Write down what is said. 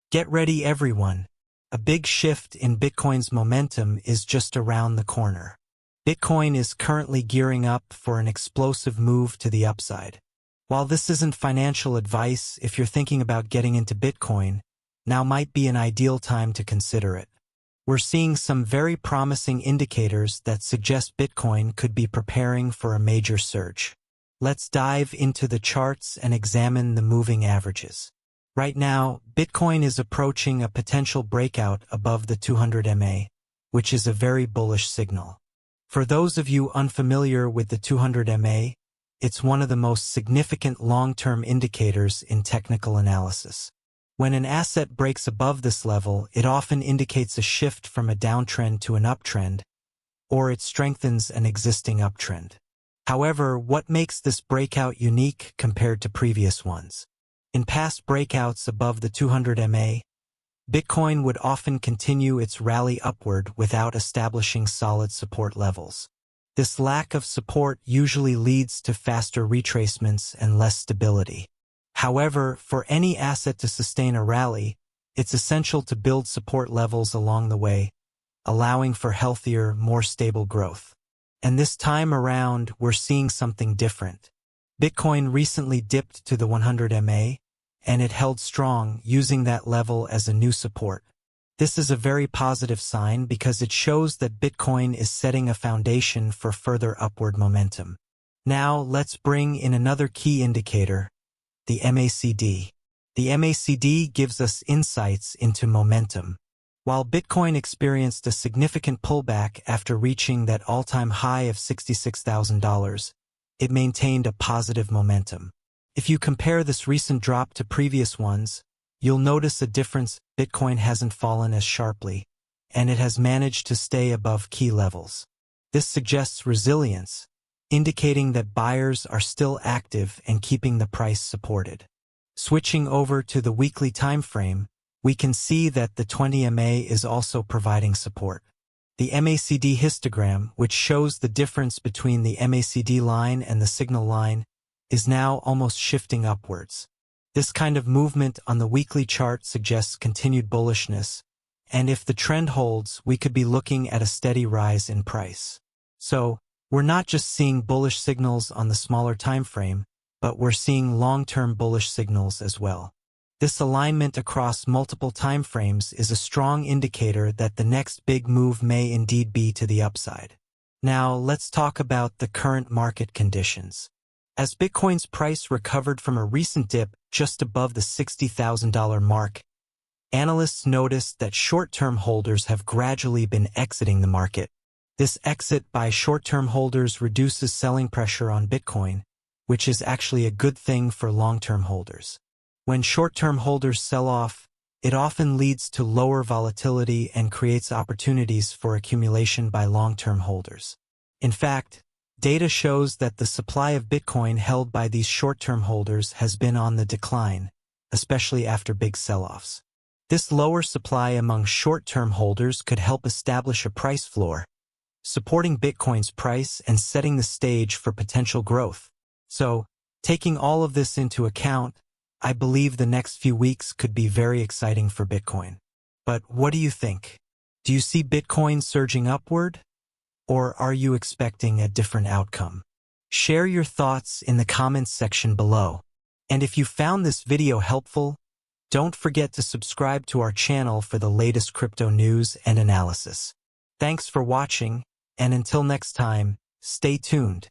Get ready, everyone. A big shift in Bitcoin's momentum is just around the corner. Bitcoin is currently gearing up for an explosive move to the upside. While this isn't financial advice, if you're thinking about getting into Bitcoin, now might be an ideal time to consider it. We're seeing some very promising indicators that suggest Bitcoin could be preparing for a major surge. Let's dive into the charts and examine the moving averages. Right now, Bitcoin is approaching a potential breakout above the 200 MA, which is a very bullish signal. For those of you unfamiliar with the 200 MA, it's one of the most significant long-term indicators in technical analysis. When an asset breaks above this level, it often indicates a shift from a downtrend to an uptrend, or it strengthens an existing uptrend. However, what makes this breakout unique compared to previous ones? In past breakouts above the 200 MA, Bitcoin would often continue its rally upward without establishing solid support levels. This lack of support usually leads to faster retracements and less stability. However, for any asset to sustain a rally, it's essential to build support levels along the way, allowing for healthier, more stable growth. And this time around, we're seeing something different. Bitcoin recently dipped to the 100 MA, and it held strong, using that level as a new support. This is a very positive sign because it shows that Bitcoin is setting a foundation for further upward momentum. Now, let's bring in another key indicator, the MACD. The MACD gives us insights into momentum. While Bitcoin experienced a significant pullback after reaching that all-time high of $66,000, it maintained a positive momentum. If you compare this recent drop to previous ones, you'll notice a difference. Bitcoin hasn't fallen as sharply, and it has managed to stay above key levels. This suggests resilience, indicating that buyers are still active and keeping the price supported. Switching over to the weekly time frame, we can see that the 20 MA is also providing support. The MACD histogram, which shows the difference between the MACD line and the signal line, is now almost shifting upwards. This kind of movement on the weekly chart suggests continued bullishness, and if the trend holds, we could be looking at a steady rise in price. So, we're not just seeing bullish signals on the smaller time frame, but we're seeing long-term bullish signals as well. This alignment across multiple time frames is a strong indicator that the next big move may indeed be to the upside. Now, let's talk about the current market conditions. As Bitcoin's price recovered from a recent dip just above the $60,000 mark, analysts noticed that short-term holders have gradually been exiting the market. This exit by short-term holders reduces selling pressure on Bitcoin, which is actually a good thing for long-term holders. When short-term holders sell off, it often leads to lower volatility and creates opportunities for accumulation by long-term holders. In fact, data shows that the supply of Bitcoin held by these short-term holders has been on the decline, especially after big sell-offs. This lower supply among short-term holders could help establish a price floor, supporting Bitcoin's price and setting the stage for potential growth. So, taking all of this into account, I believe the next few weeks could be very exciting for Bitcoin. But what do you think? Do you see Bitcoin surging upward? Or are you expecting a different outcome? Share your thoughts in the comments section below. And if you found this video helpful, don't forget to subscribe to our channel for the latest crypto news and analysis. Thanks for watching, and until next time, stay tuned.